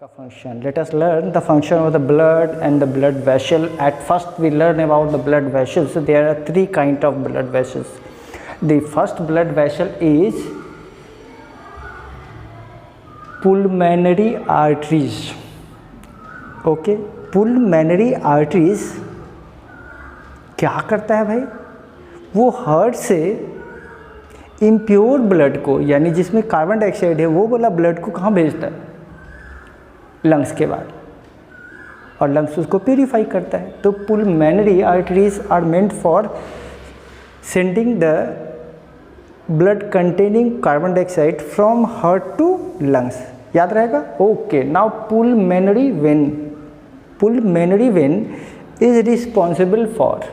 function. Let us learn the function of the blood and the blood vessel. At first we learn about the blood vessels. So there are three kinds of blood vessels. The first blood vessel is pulmonary arteries. Okay, pulmonary arteries क्या करता है भाई? वो heart से impure blood को, यानी जिसमें carbon dioxide है, वो वाला ब्लड को कहाँ भेजता है? लंग्स के बाद, और लंग्स उसको प्यूरिफाई करता है. तो pulmonary arteries are meant for sending the blood containing carbon dioxide from heart to lungs. याद रहेगा? Okay. Now pulmonary vein is responsible for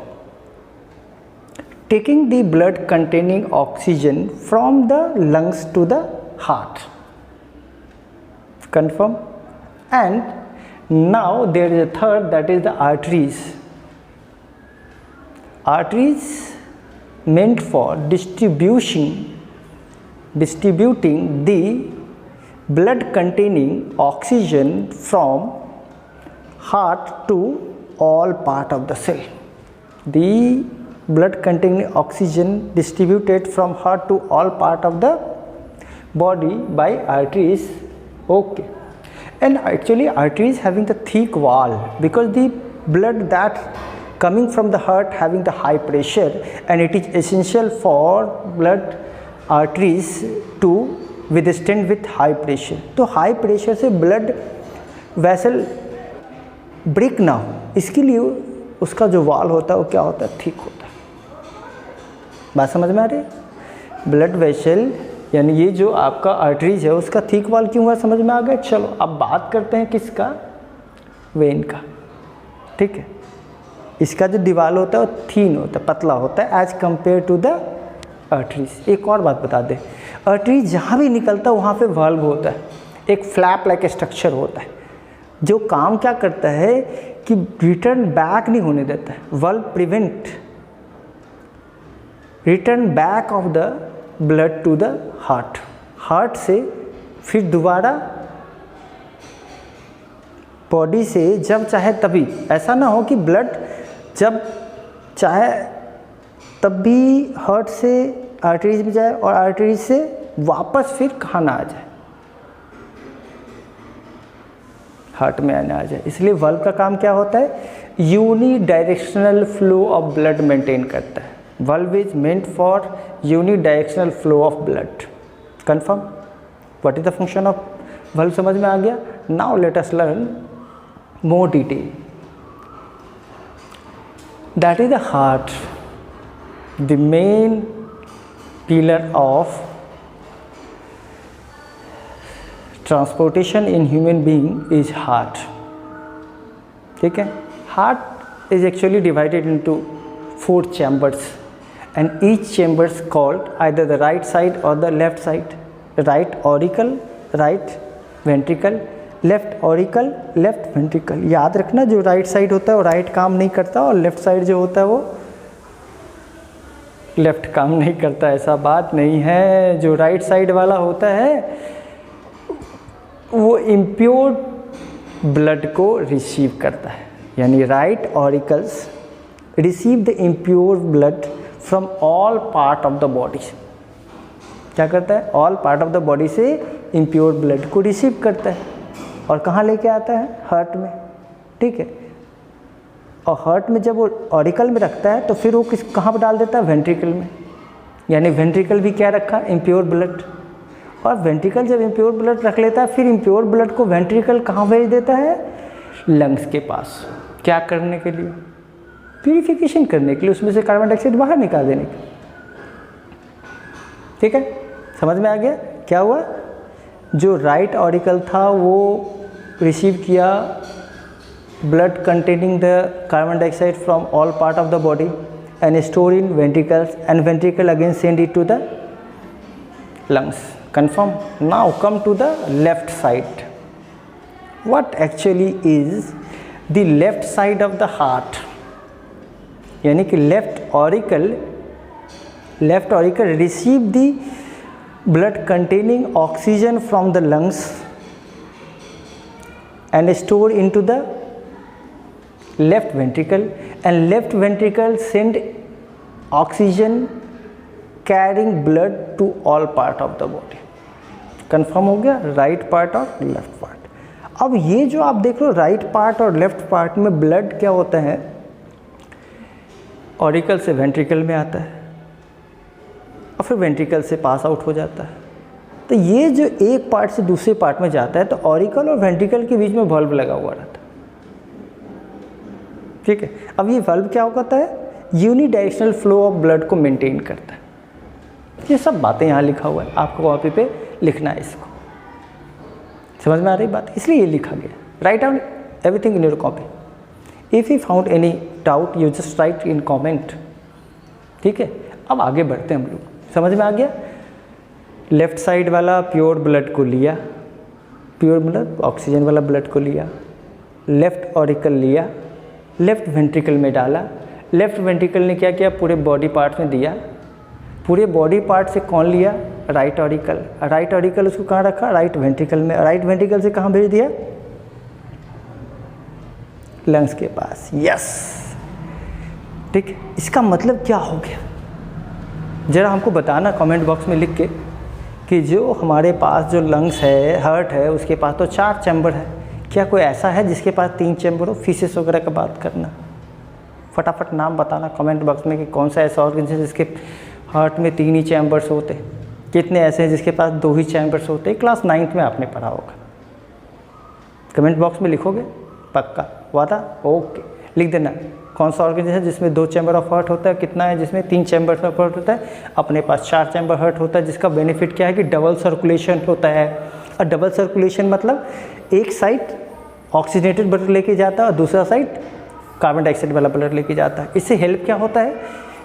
taking the blood containing oxygen from the lungs to the heart. Confirm? And now there is a third, that is the arteries. Arteries meant for distributing the blood containing oxygen from heart to all part of the cell. The blood containing oxygen distributed from heart to all part of the body by arteries. Okay. And actually arteries having the thick wall, because the blood that coming from the heart having the high pressure, and it is essential for blood arteries to withstand with high pressure. तो high pressure से blood vessel break ना हो, इसके लिए उसका जो wall होता है वो क्या होता है? थिक होता है. बात समझ में आ रही है? ब्लड वेसल यानी ये जो आपका आर्टरीज है उसका थिक वॉल क्यों हुआ, समझ में आ गया? चलो अब बात करते हैं किसका? वेन का. ठीक है. इसका जो दीवार होता है वो थीन होता है, पतला होता है as compare to the arteries. एक और बात बता दें, आर्टरीज जहाँ भी निकलता है वहाँ पे वाल्व होता है, एक फ्लैप लाइक स्ट्रक्चर होता है जो काम क्या करता है कि रिटर्न बैक नहीं होने देता है. Valve prevent return back of the blood to the heart. Heart से फिर दोबारा बॉडी से जब चाहे तभी, ऐसा ना हो कि ब्लड जब चाहे तब भी हार्ट से आर्टरीज में जाए और आर्टरीज से वापस फिर कहाँ ना आ जाए, हार्ट में आना आ जाए. इसलिए वाल्व का काम क्या होता है? Unidirectional flow of blood maintain करता है. Valve is meant for unidirectional flow of blood. Confirm? What is the function of valve? समझ में आ गया? Now let us learn more detail. That is the heart. The main pillar of transportation in human being is heart. ठीक है? Heart is actually divided into 4 chambers. And each chamber is called either the right side or the left side. Right auricle, right ventricle, left auricle, left ventricle. याद रखना, जो right side होता है वो right काम नहीं करता और लेफ्ट साइड जो होता है वो लेफ्ट काम नहीं करता. ऐसा बात नहीं है. जो राइट साइड वाला होता है वो इम्प्योर ब्लड को रिसीव करता है, यानी right auricles receive the impure blood from all part of the body. क्या करता है? All part of the body से इम्प्योर ब्लड को रिसीव करता है और कहाँ लेके आता है? हार्ट में. ठीक है. और हार्ट में जब वो ऑरिकल में रखता है तो फिर वो कहाँ पर डाल देता है? वेंट्रिकल में. यानी वेंट्रिकल भी क्या रखा? Impure blood. और वेंट्रिकल जब इम्प्योर ब्लड रख लेता है फिर इम्प्योर ब्लड को वेंट्रिकल कहाँ भेज देता है? लंग्स के पास. क्या करने के लिए? प्यूरिफिकेशन करने के लिए, उसमें से कार्बन डाइऑक्साइड बाहर निकाल देने के. ठीक है. समझ में आ गया क्या हुआ? जो राइट ऑरिकल था वो रिसीव किया blood containing the carbon dioxide from all part of the body and store in ventricles, and ventricle again send it to the lungs. Confirm? Now come to the left side. What actually is the left side of the heart? यानी कि left auricle receive the blood containing oxygen from the lungs and stored into the left ventricle, and left ventricle send oxygen carrying blood to all part of the body. Confirm हो गया, right part और left part. अब ये जो आप देख रहे हो राइट पार्ट और लेफ्ट पार्ट में ब्लड क्या होता है, ऑरिकल से वेंट्रिकल में आता है और फिर वेंट्रिकल से पास आउट हो जाता है। तो ये जो एक पार्ट से दूसरे पार्ट में जाता है तो ऑरिकल और वेंट्रिकल के बीच में वाल्व लगा हुआ रहता है, ठीक है। अब ये वाल्व क्या होता है, यूनिडायरेक्शनल फ्लो ऑफ ब्लड को मेंटेन करता है। ये सब बातें यहाँ लिखा हुआ है, आपको कॉपी पे लिखना है इसको, समझ में आ रही बात, इसलिए ये लिखा गया। Write down everything in your copy. If you found any doubt you just right in comment, ठीक है। अब आगे बढ़ते हैं हम लोग, समझ में आ गया। लेफ्ट साइड वाला प्योर ब्लड को लिया, प्योर मतलब ऑक्सीजन वाला ब्लड को लिया, लेफ्ट ऑरिकल लिया, लेफ्ट वेंट्रिकल में डाला, लेफ्ट वेंट्रिकल ने क्या किया, पूरे बॉडी पार्ट में दिया, पूरे बॉडी पार्ट से कौन लिया, राइट ऑरिकल, राइट ऑरिकल उसको कहाँ रखा, राइट वेंट्रिकल में, राइट वेंट्रिकल से कहाँ भेज दिया, लंग्स के पास। यस, ठीक। इसका मतलब क्या हो गया, ज़रा हमको बताना कमेंट बॉक्स में लिख के कि जो हमारे पास जो लंग्स है, हार्ट है, उसके पास तो 4 चैम्बर है, क्या कोई ऐसा है जिसके पास 3 चैम्बर हो। फीसेस वगैरह का बात करना, फटाफट नाम बताना कमेंट बॉक्स में कि कौन सा ऐसा ऑर्गन है जिसके हार्ट में 3 ही चैम्बर्स होते, कितने ऐसे हैं जिसके पास 2 ही चैम्बर्स होते। क्लास 9th में आपने पढ़ा होगा, कमेंट बॉक्स में लिखोगे पक्का, वादा, ओके। लिख देना कौन सा ऑर्गन है जिसमें 2 चैम्बर ऑफ हार्ट होता है, कितना है जिसमें 3 चैम्बर ऑफ हार्ट होता है। अपने पास 4 चैम्बर हार्ट होता है, जिसका बेनिफिट क्या है कि डबल सर्कुलेशन होता है। और डबल सर्कुलेशन मतलब एक साइड ऑक्सीजनेटेड ब्लड लेके जाता है और दूसरा साइड कार्बन डाइऑक्साइड वाला ब्लड लेके जाता है। इससे हेल्प क्या होता है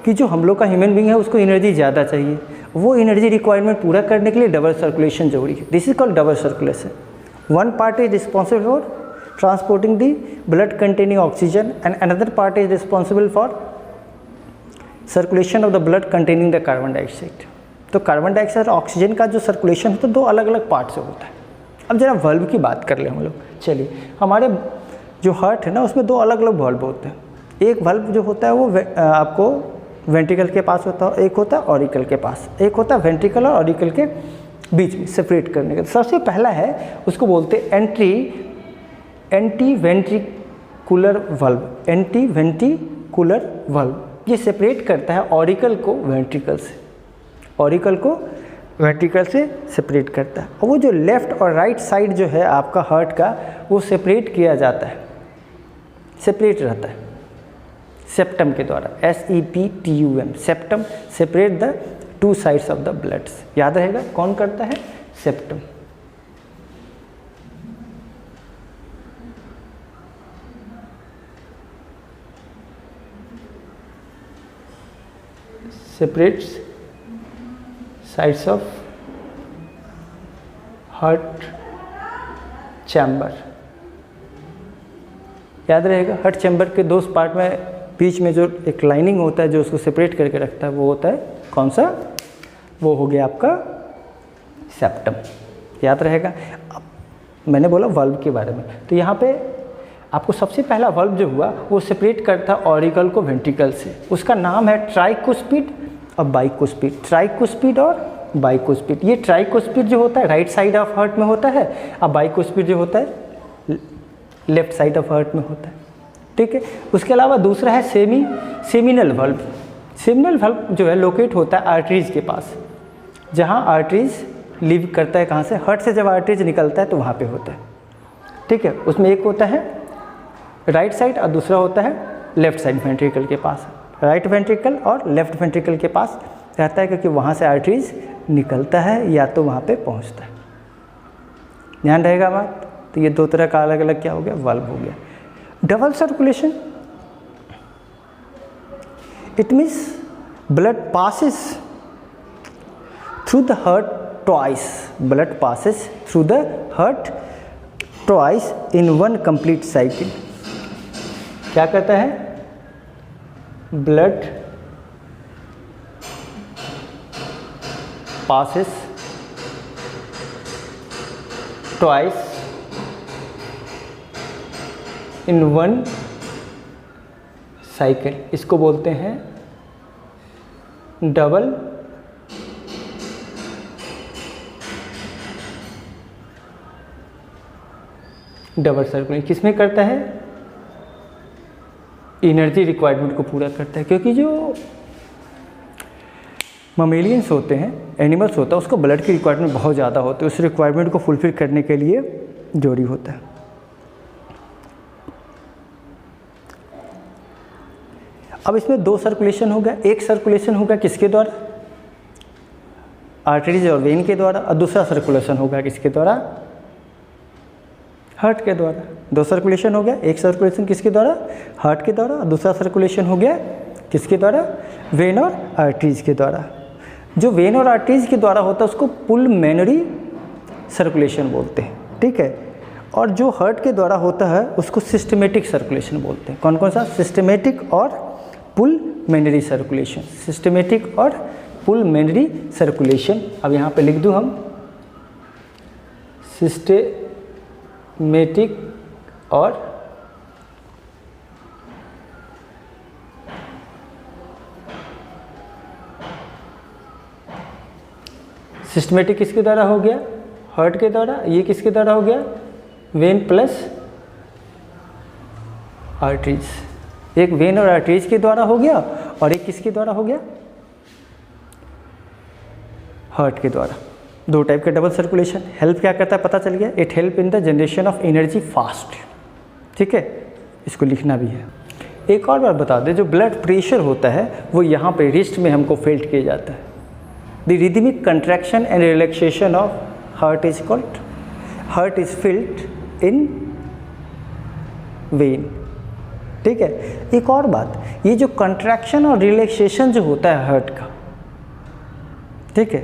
कि जो हम लोग का ह्यूमन बींग है उसको एनर्जी ज़्यादा चाहिए, वो एनर्जी रिक्वायरमेंट पूरा करने के लिए डबल सर्कुलेशन जरूरी है। This is called double circulation. One part is responsible for transporting the blood containing oxygen and another part is responsible for circulation of the blood containing the carbon dioxide. तो carbon dioxide और oxygen का जो circulation होता है 2 अलग अलग part से होता है। अब जरा वाल्व की बात कर ले हम लोग। चलिए, हमारे जो हार्ट है ना उसमें 2 अलग अलग वाल्व होते हैं। एक वाल्व जो होता है वो आपको वेंट्रिकल के पास होता है, एक होता है ऑरिकल के पास, एक होता है वेंट्रिकल और ऑरिकल के बीच में सेपरेट करने का। सबसे पहला है उसको बोलते हैं anti ventricular valve, anti ventricular valve. ये सेपरेट करता है ऑरिकल को वेंट्रिकल से, ऑरिकल को वेंट्रिकल से सेपरेट करता है। और वो जो लेफ़्ट और राइट साइड जो है आपका हार्ट का वो सेपरेट किया जाता है, सेपरेट रहता है सेप्टम के द्वारा, SEPTUM, septum, separate the 2 sides of the bloods. याद रहेगा कौन करता है, septum. Separates sides of heart chamber. याद रहेगा, हार्ट चैम्बर के 2 पार्ट में बीच में जो एक लाइनिंग होता है जो उसको सेपरेट करके रखता है वो होता है कौन सा, वो हो गया आपका सेप्टम। याद रहेगा। अब मैंने बोला वाल्व के बारे में, तो यहाँ पे आपको सबसे पहला वाल्व जो हुआ वो सेपरेट करता है ऑरिकल को वेंट्रिकल से। उसका नाम है ट्राइकोस्पिड और बाइकोस्पिड, ट्राइकोस्पिड और बाइकोस्पिड। ये ट्राइकोस्पिड जो होता है राइट साइड ऑफ हार्ट में होता है और बाइकोस्पिड जो होता है लेफ्ट साइड ऑफ हार्ट में होता है, ठीक है। उसके अलावा दूसरा है सेमिनल वाल्व। सेमिनल वाल्व जो है लोकेट होता है आर्टरीज के पास, जहाँ आर्टरीज लीव करता है, कहाँ से, हार्ट से जब आर्टरीज निकलता है तो वहाँ पे होता है, ठीक है। उसमें एक होता है राइट साइड और दूसरा होता है लेफ्ट साइड वेंट्रिकल के पास। राइट वेंट्रिकल और लेफ्ट वेंट्रिकल के पास रहता है क्योंकि वहाँ से आर्टरीज निकलता है या तो वहाँ पे पहुँचता है। ध्यान रहेगा बात। तो ये 2 तरह का अलग अलग क्या हो गया, वाल्व हो गया। Double circulation, it means blood passes through the heart twice, blood passes through the heart twice in 1 complete cycle. क्या कहता है, blood passes twice in one cycle, इसको बोलते हैं डबल सर्कुलेशन। किसमें करता है? एनर्जी रिक्वायरमेंट को पूरा करता है, क्योंकि जो ममेलियंस होते हैं, एनिमल्स होता है, उसको ब्लड की रिक्वायरमेंट बहुत ज़्यादा होती है, उस रिक्वायरमेंट को फुलफिल करने के लिए जरूरी होता है। अब इसमें दो सर्कुलेशन हो गया, एक सर्कुलेशन होगा किसके द्वारा? आर्टरीज और वेन के द्वारा, और दूसरा सर्कुलेशन होगा किसके द्वारा? हार्ट के द्वारा। दो सर्कुलेशन हो गया, एक सर्कुलेशन किसके द्वारा? हार्ट के द्वारा, और दूसरा सर्कुलेशन हो गया किसके द्वारा? वेन और आर्टरीज के द्वारा। जो वेन और आर्टरीज के द्वारा होता है उसको पुलमोनरी सर्कुलेशन बोलते हैं, ठीक है। और जो हार्ट के द्वारा होता है उसको सिस्टमेटिक सर्कुलेशन बोलते हैं। कौन कौन सा? सिस्टमेटिक और पुलमोनरी सर्कुलेशन। सिस्टमेटिक और पुलमोनरी सर्कुलेशन। अब यहाँ पे लिख दूँ हम सिस्टमेटिक और सिस्टमेटिक किसके द्वारा हो गया? हार्ट के द्वारा। ये किसके द्वारा हो गया? When plus arteries. एक वेन और आर्टरीज के द्वारा हो गया और एक किसके द्वारा हो गया? हार्ट के द्वारा। दो टाइप का डबल सर्कुलेशन। हेल्प क्या करता है पता चल गया? It help in the generation of energy fast, ठीक है, इसको लिखना भी है। एक और बात बता दें, जो ब्लड प्रेशर होता है वो यहाँ पे रिस्ट में हमको फील किया जाता है। The rhythmic contraction and relaxation of heart is called, heart is field in when, ठीक है। एक और बात, ये जो कंट्रैक्शन और रिलैक्सेशन जो होता है हार्ट का, ठीक है,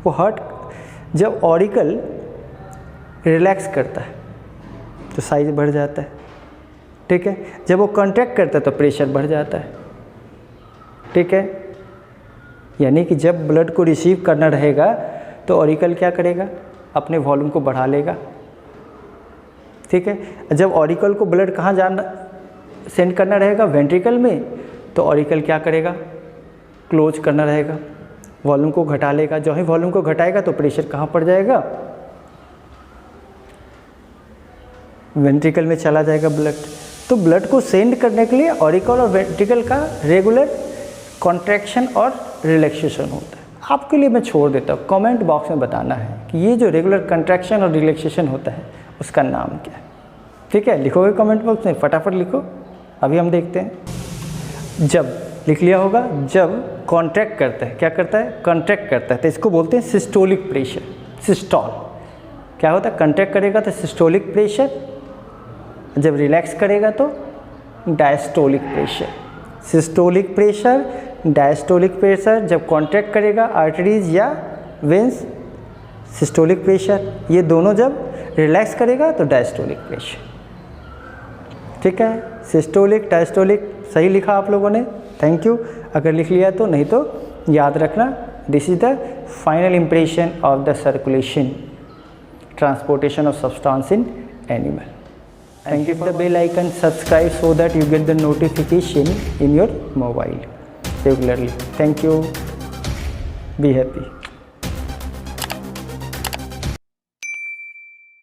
वो हार्ट जब ऑरिकल रिलैक्स करता है तो साइज बढ़ जाता है, ठीक है। जब वो कॉन्ट्रैक्ट करता है तो प्रेशर बढ़ जाता है, ठीक है। यानी कि जब ब्लड को रिसीव करना रहेगा तो ऑरिकल क्या करेगा? अपने वॉल्यूम को बढ़ा लेगा, ठीक है। जब ऑरिकल को ब्लड कहाँ जाना सेंड करना रहेगा? वेंट्रिकल में, तो ऑरिकल क्या करेगा? क्लोज करना रहेगा, वॉल्यूम को घटा लेगा। जो ही वॉल्यूम को घटाएगा तो प्रेशर कहाँ पड़ जाएगा? वेंट्रिकल में चला जाएगा ब्लड। तो ब्लड को सेंड करने के लिए ऑरिकल और वेंट्रिकल का रेगुलर कॉन्ट्रैक्शन और रिलैक्सेशन होता है। आपके लिए मैं छोड़ देता हूँ, कमेंट बॉक्स में बताना है कि ये जो रेगुलर कॉन्ट्रैक्शन और रिलैक्सेशन होता है उसका नाम क्या है, ठीक है। लिखोगे कमेंट बॉक्स में, फटाफट लिखो। अभी हम देखते हैं। जब लिख लिया होगा, जब कॉन्ट्रैक्ट करता है, क्या करता है? कॉन्ट्रैक्ट करता है, तो इसको बोलते हैं सिस्टोलिक प्रेशर। सिस्टोल क्या होता है? कॉन्ट्रैक्ट करेगा तो सिस्टोलिक प्रेशर, जब रिलैक्स करेगा तो diastolic pressure. Systolic pressure, diastolic pressure. जब कॉन्ट्रैक्ट करेगा आर्टरीज या वेंस, सिस्टोलिक प्रेशर। ये दोनों जब रिलैक्स करेगा तो डायस्टोलिक प्रेशर, ठीक है। सिस्टोलिक, डायस्टोलिक सही लिखा आप लोगों ने, थैंक यू। अगर लिख लिया तो, नहीं तो याद रखना, this is the final impression of the circulation, transportation of substance in animal. And hit the bell icon, subscribe so that you get the notification in your mobile regularly. Thank you. Be happy.